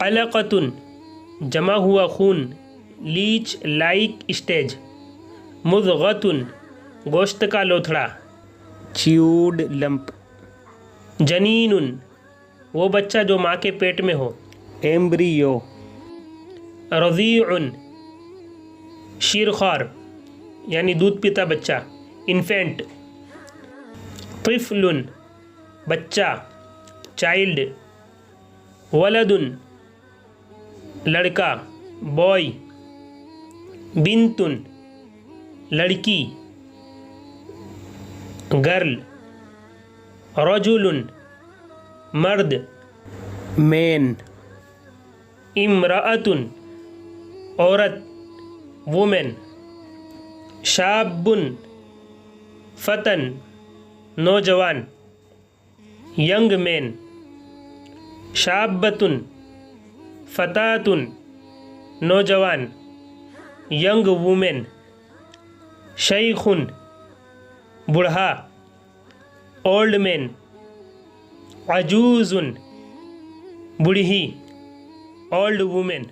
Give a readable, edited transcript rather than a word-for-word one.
अलक़तुन जमा हुआ खून, लीच लाइक स्टेज। मुज़ग़तुन गोश्त का लोथड़ा, च्यूड लंप। जनीनुन वो बच्चा जो माँ के पेट में हो, एम्ब्रियो। रज़ीउन शीरख्वार यानी दूध पीता बच्चा, इन्फेंट। तिफ़लुन बच्चा, चाइल्ड। वलदुन लड़का, बॉय। बिन्तुन लड़की, गर्ल। रजुलुन मर्द, मैन। इम्राअतुन औरत, वुमेन। शाबुन फतन नौजवान, यंग मैन। शाबतुन फतातुन नौजवान, यंग वुमेन। शैखुन बूढ़ा, ओल्ड मैन। अजूजुन बूढ़ी, ओल्ड वुमेन।